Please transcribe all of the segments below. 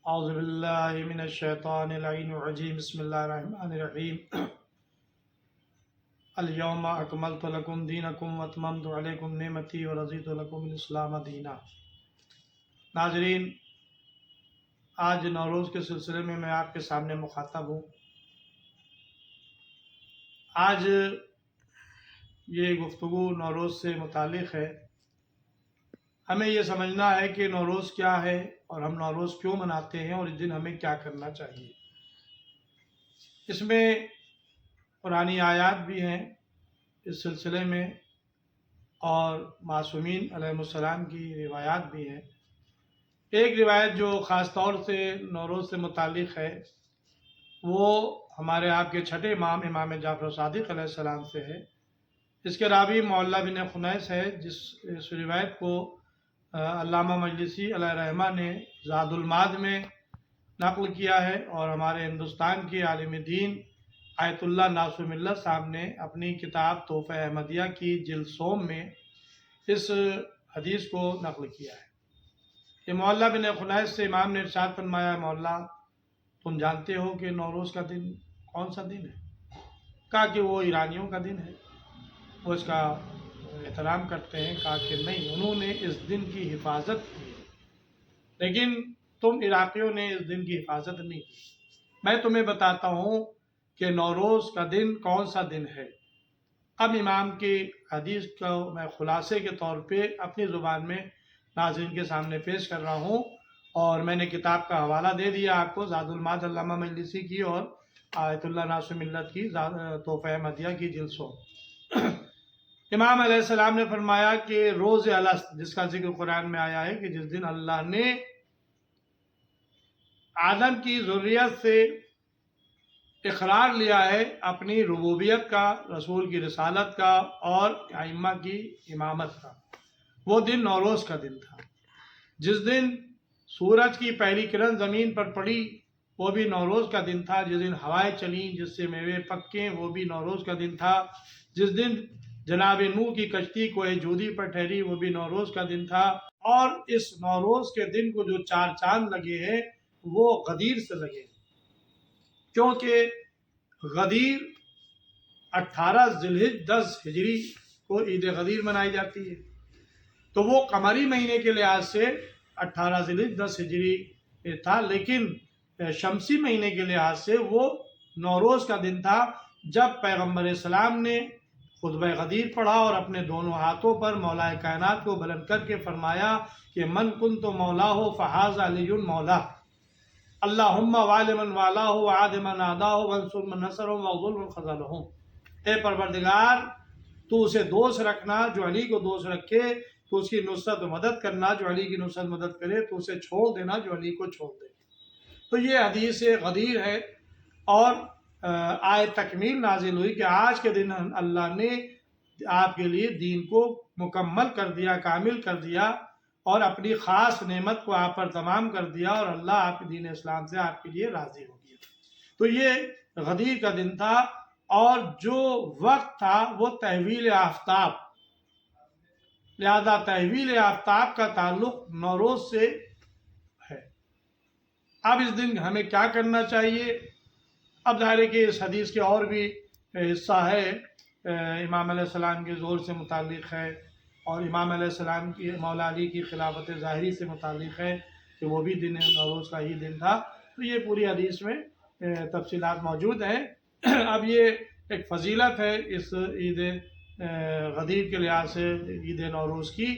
اعوذ باللہ من الشیطان اللعین الرجیم بسم اللہ الرحمن الرحیم الیوم اکملت لکم دینکم واتممت علیکم نعمتی ورضیت لکم الاسلام دینا۔ ناظرین، آج نوروز کے سلسلے میں آپ کے سامنے مخاطب ہوں۔ آج یہ گفتگو نوروز سے متعلق ہے۔ ہمیں یہ سمجھنا ہے کہ نوروز کیا ہے اور ہم نوروز کیوں مناتے ہیں اور اس دن ہمیں کیا کرنا چاہیے۔ اس میں قرآنی آیات بھی ہیں اس سلسلے میں اور معصومین علیہ السلام کی روایات بھی ہیں۔ ایک روایت جو خاص طور سے نوروز سے متعلق ہے وہ ہمارے آپ کے چھٹے امام جعفر صادق علیہ السلام سے ہے۔ اس کے راوی معلّہ بن خنیس ہے، اس روایت کو علامہ مجلسی علیہ رحمہ نے زاد المعاد میں نقل کیا ہے، اور ہمارے ہندوستان کے عالم دین آیت اللہ ناصر ملت صاحب نے اپنی کتاب تحفہ احمدیہ کی جلد سوم میں اس حدیث کو نقل کیا ہے۔ یہ معلّہ بن خنیس سے امام نے ارشاد فرمایا، معلّہ تم جانتے ہو کہ نوروز کا دن کون سا دن ہے؟ کہا کہ وہ ایرانیوں کا دن ہے، وہ اس کا احترام کرتے ہیں۔ کہا کہ نہیں، انہوں نے اس دن کی حفاظت کی، لیکن تم عراقیوں نے اس دن کی حفاظت نہیں کی۔ میں تمہیں بتاتا ہوں کہ نوروز کا دن کون سا دن ہے۔ اب امام کی حدیث کو میں خلاصے کے طور پہ اپنی زبان میں ناظرین کے سامنے پیش کر رہا ہوں، اور میں نے کتاب کا حوالہ دے دیا آپ کو، زاد المعاد علامہ مجلسی کی اور آیت اللہ ناصر ملت کی تحفہ احمدیہ کی جلد سوم۔ امام علیہ السلام نے فرمایا کہ روز الست، جس کا ذکر قرآن میں آیا ہے کہ جس دن اللہ نے آدم کی ذریت سے اقرار لیا ہے اپنی ربوبیت کا، رسول کی رسالت کا اور ائمہ کی امامت کا، وہ دن نوروز کا دن تھا۔ جس دن سورج کی پہلی کرن زمین پر پڑی وہ بھی نوروز کا دن تھا۔ جس دن ہوائیں چلیں جس سے میوے پکے وہ بھی نوروز کا دن تھا۔ جس دن جناب نوح کی کشتی کوہ جودی پر ٹھہری وہ بھی نوروز کا دن تھا۔ اور اس نوروز کے دن کو جو 4 چاند لگے ہیں وہ غدیر سے لگے ہیں، کیونکہ غدیر 18 ذی الحجہ 10 ہجری کو عید غدیر منائی جاتی ہے، تو وہ قمری مہینے کے لحاظ سے 18 ذی الحجہ 10 ہجری تھا، لیکن شمسی مہینے کے لحاظ سے وہ نوروز کا دن تھا، جب پیغمبر اسلام نے خطبہ غدیر پڑھا اور اپنے دونوں ہاتھوں پر مولا کائنات کو بلند کر کے فرمایا کہ من کنت مولاہ فہذا علی مولا، اللہم والی من والاہ وعاد من عاداہ وانصر من نصرہ واغضل من خذلہ۔ اے پروردگار، تو اسے دوست رکھنا جو علی کو دوست رکھے، تو اس کی نصرت و مدد کرنا جو علی کی نصرت مدد کرے، تو اسے چھوڑ دینا جو علی کو چھوڑ دے۔ تو یہ حدیث غدیر ہے، اور آیت تکمیل نازل ہوئی کہ آج کے دن اللہ نے آپ کے لیے دین کو مکمل کر دیا، کامل کر دیا، اور اپنی خاص نعمت کو آپ پر تمام کر دیا، اور اللہ آپ کے دین اسلام سے آپ کے لیے راضی ہو گیا۔ تو یہ غدیر کا دن تھا، اور جو وقت تھا وہ تحویل آفتاب، لہذا تحویل آفتاب کا تعلق نوروز سے ہے۔ اب اس دن ہمیں کیا کرنا چاہیے؟ اب ظاہر ہے کہ اس حدیث کے اور بھی حصہ ہے، امام علیہ السلام کے ظہور سے متعلق ہے، اور امام علیہ السلام کی مولا علی کی خلافت ظاہری سے متعلق ہے کہ وہ بھی دن نوروز کا ہی دن تھا۔ تو یہ پوری حدیث میں تفصیلات موجود ہیں۔ اب یہ ایک فضیلت ہے اس عید غدیر کے لحاظ سے، عید نوروز کی۔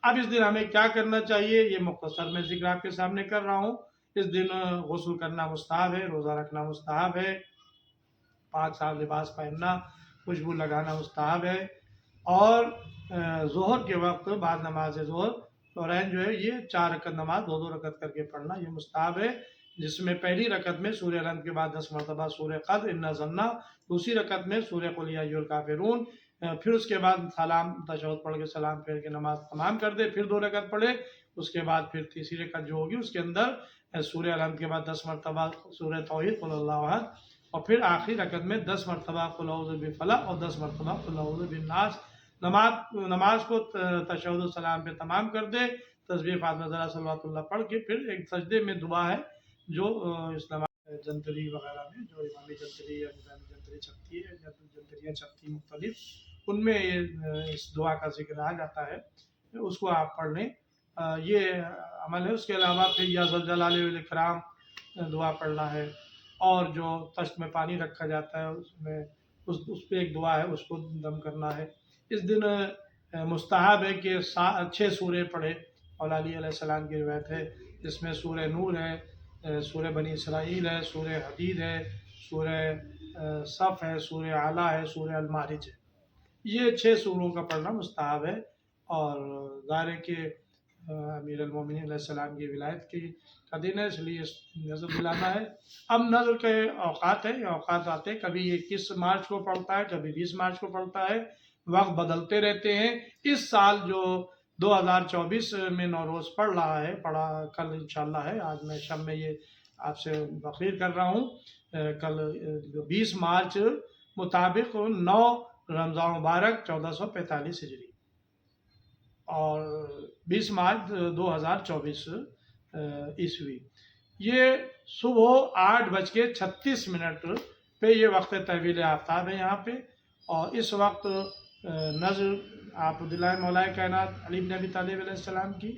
اب اس دن ہمیں کیا کرنا چاہیے یہ مختصر میں ذکر آپ کے سامنے کر رہا ہوں۔ اس دن غسل کرنا مستحب ہے، روزہ رکھنا مستحب ہے، پاک صاف لباس پہننا، خوشبو لگانا مستحب ہے، اور ظہر کے وقت بعد نماز ظہر دورین جو ہے یہ 4 رکعت نماز 2 رکعت کر کے پڑھنا یہ مستحب ہے، جس میں پہلی رکعت میں سورہ الحمد کے بعد 10 مرتبہ سورہ قدر انا ظننا، دوسری رکعت میں سورہ قل یا ایھا الکافرون، پھر اس کے بعد سلام تشہد پڑھ کے سلام پھیر کے نماز تمام کر دے، پھر 2 رکعت پڑھے، اس کے بعد پھر تیسری رکعت جو ہوگی اس کے اندر سورہ الحمد کے بعد 10 مرتبہ سورہ توحید قل اللہ احد، اور پھر آخری رکعت میں 10 مرتبہ قل اعوذ بالفلق اور 10 مرتبہ قل اعوذ بالناس۔ نماز کو تشہد و سلام پہ تمام کر دے، تسبیح فاطمہ ذرا صلوات اللہ پڑھ کے پھر ایک سجدے میں دعا ہے جو اسلام جنتری وغیرہ میں جو امامی جنتری یا نظامی جنتری چھپتی ہے یا جنتریاں چھپتی ہیں مختلف، ان میں اس دعا کا ذکر آ جاتا ہے، اس کو آپ پڑھ لیں۔ یہ عمل ہے۔ اس کے علاوہ پھر یا ذوالجلال والاکرام دعا پڑھنا ہے، اور جو تشت میں پانی رکھا جاتا ہے اس میں اس پہ ایک دعا ہے، اس کو دم کرنا ہے۔ اس دن مستحب ہے کہ 6 سورے پڑھے۔ مولا علی علیہ السلام کی روایت ہے، جس میں سورہ نور ہے، سورہ بنی اسرائیل ہے، سورہ حدید ہے، سورہ صف ہے، سورہ اعلیٰ ہے، سورہ المعارج ہے۔ یہ 6 سوروں کا پڑھنا مستحب ہے، اور ظاہر ہے کہ امیر المومنین علیہ السلام کی ولایت کا دن ہے، اس لیے نظر دلانا ہے۔ اب نظر کے اوقات ہیں، یہ اوقات آتے ہیں، کبھی 21 مارچ کو پڑتا ہے، کبھی 20 مارچ کو پڑتا ہے، وقت بدلتے رہتے ہیں۔ اس سال جو 2024 میں نوروز پڑ رہا ہے، پڑا کل انشاءاللہ ہے، آج میں شب میں یہ آپ سے تقریر کر رہا ہوں، کل 20 مارچ مطابق 9 رمضان مبارک 1445 ہجری، اور 20 مارچ 2024 عیسوی، یہ صبح 8:36 پہ یہ وقت طویل آفتاب ہے یہاں پہ، اور اس وقت نظر آپ دلائیں مولا کائنات علی بن ابی طالب علیہ السلام کی،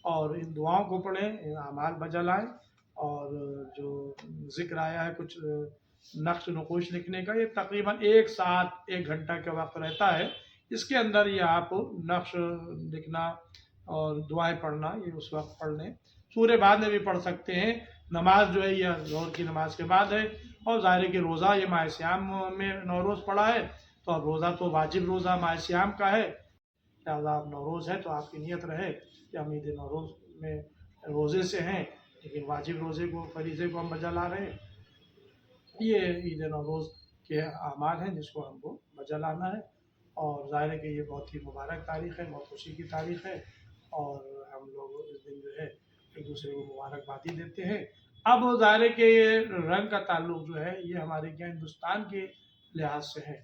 اور ان دعاؤں کو پڑھیں، ان اعمال بجا لائیں، اور جو ذکر آیا ہے کچھ نقش نقوش لکھنے کا، یہ تقریباً 1 ساعت 1 گھنٹہ کا وقت رہتا ہے، اس کے اندر یہ آپ نقش لکھنا اور دعائیں پڑھنا یہ اس وقت پڑھ لیں۔ سورہ بعد میں بھی پڑھ سکتے ہیں، نماز جو ہے یہ ظہر کی نماز کے بعد ہے، اور ظاہر ہے کہ روزہ یہ ماہ صیام میں نوروز پڑا ہے، تو اب روزہ تو واجب روزہ ماہ صیام کا ہے، لہٰذا اب نوروز ہے تو آپ کی نیت رہے کہ ہم عید نوروز میں روزے سے ہیں، لیکن واجب روزے کو فریضے کو ہم بجا لا رہے ہیں۔ یہ عید نوروز کے اعمال ہیں جس کو ہم کو بجا لانا ہے، اور ظاہر ہے کہ یہ بہت ہی مبارک تاریخ ہے، بہت خوشی کی تاریخ ہے، اور ہم لوگ اس دن جو ہے ایک دوسرے کو مبارکبادی دیتے ہیں۔ اب ظاہر ہے کہ یہ رنگ کا تعلق جو ہے یہ ہمارے کیا ہندوستان کے لحاظ سے ہے۔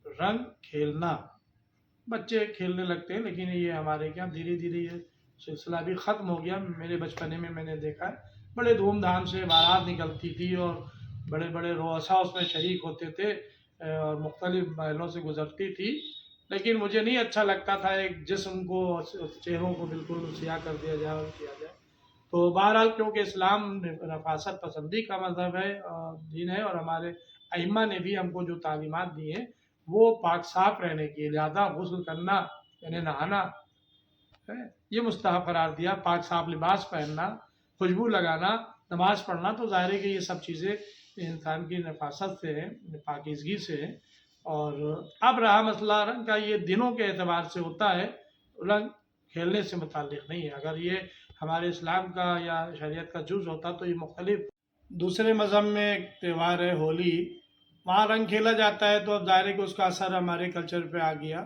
رنگ کھیلنا، بچے کھیلنے لگتے ہیں، لیکن یہ ہمارے کیا دھیرے دھیرے یہ سلسلہ بھی ختم ہو گیا۔ میرے بچپنے میں نے دیکھا ہے بڑے دھوم دھام سے بارات نکلتی تھی، اور بڑے بڑے رؤساء اس میں شریک ہوتے تھے، اور مختلف محلوں سے گزرتی تھی، لیکن مجھے نہیں اچھا لگتا تھا ایک جسم کو، چہروں کو بالکل سیاہ کر دیا جائے اور کیا جائے۔ تو بہرحال کیونکہ اسلام نفاست پسندی کا مذہب ہے اور دین ہے، اور ہمارے ائمہ نے بھی ہم کو جو تعلیمات دی ہیں وہ پاک صاف رہنے کی، لہذا غسل کرنا یعنی نہانا یہ مستحب قرار دیا، پاک صاف لباس پہننا، خوشبو لگانا، نماز پڑھنا، تو ظاہر ہے کہ یہ سب چیزیں انسان کی نفاست سے ہیں، پاکیزگی سے ہیں۔ اور اب رہا مسئلہ رنگ کا، یہ دنوں کے اعتبار سے ہوتا ہے، رنگ کھیلنے سے متعلق نہیں ہے۔ اگر یہ ہمارے اسلام کا یا شریعت کا جز ہوتا تو یہ مختلف دوسرے مذہب میں ایک تہوار ہے ہولی، وہاں رنگ کھیلا جاتا ہے، تو اب ظاہر ہے کہ اس کا اثر ہمارے کلچر پہ آ گیا،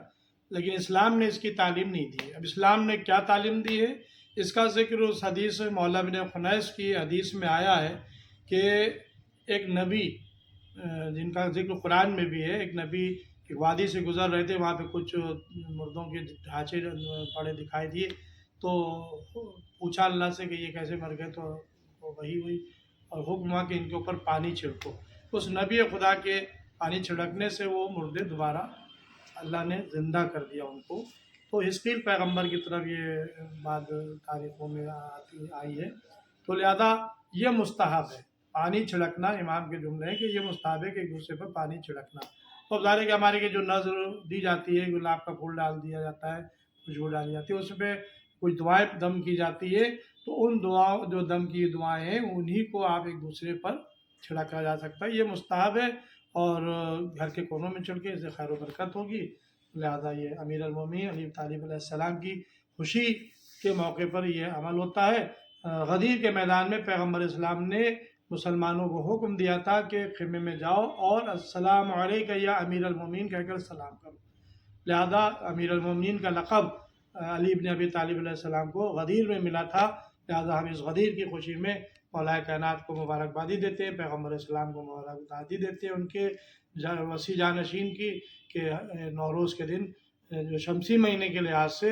لیکن اسلام نے اس کی تعلیم نہیں دی۔ اب اسلام نے کیا تعلیم دی ہے، اس کا ذکر اس حدیث مولا بن خنیس کی حدیث میں آیا ہے کہ ایک نبی جن کا ذکر قرآن میں بھی ہے، ایک نبی ایک وادی سے گزر رہے تھے، وہاں پہ کچھ مردوں کے ڈھانچے پڑے دکھائی دیے، تو پوچھا اللہ سے کہ یہ کیسے مر گئے، تو وہی ہوئی اور حکم ہوا کہ ان کے اوپر پانی چھڑکو۔ اس نبی خدا کے پانی چھڑکنے سے وہ مردے دوبارہ اللہ نے زندہ کر دیا ان کو۔ تو حزقیل پیغمبر کی طرف یہ بات تاریخوں میں آئی ہے، تو لہذا یہ مستحب ہے پانی چھڑکنا۔ امام کے جملے ہیں کہ یہ مستحب ہے کہ ایک دوسرے پر پانی چھڑکنا۔ تو ظاہر ہے کہ ہمارے کے جو نظر دی جاتی ہے، گلاب کا پھول ڈال دیا جاتا ہے، خوشبو ڈالی جاتی ہے، اس پہ کچھ دعائیں دم کی جاتی ہے، تو ان دعاؤں جو دم کی دعائیں ہیں انہی کو آپ ایک دوسرے پر چھڑکا جا سکتا ہے، یہ مستحب ہے، اور گھر کے کونوں میں چھڑکے، اس سے خیر و برکت ہوگی۔ لہذا یہ امیر المومنین علی طالب علیہ السلام کی خوشی کے موقع پر یہ عمل ہوتا ہے۔ غدیر کے میدان میں پیغمبر اسلام نے مسلمانوں کو حکم دیا تھا کہ خیمے میں جاؤ اور السلام علیکہ یا امیر المومنین کہہ کر سلام کرو، لہذا امیر المومنین کا لقب علی بن ابی طالب علیہ السلام کو غدیر میں ملا تھا، لہذا ہم اس غدیر کی خوشی میں مولا کائنات کو مبارکبادی دیتے ہیں، پیغمبر اسلام کو مبارکبادی دیتے ہیں ان کے وسیع جانشین کی، کہ نوروز کے دن جو شمسی مہینے کے لحاظ سے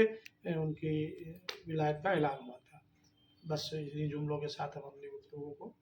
ان کی ولایت کا اعلان ہوا تھا۔ بس انہیں جملوں کے ساتھ ہم اپنی گفتگو کو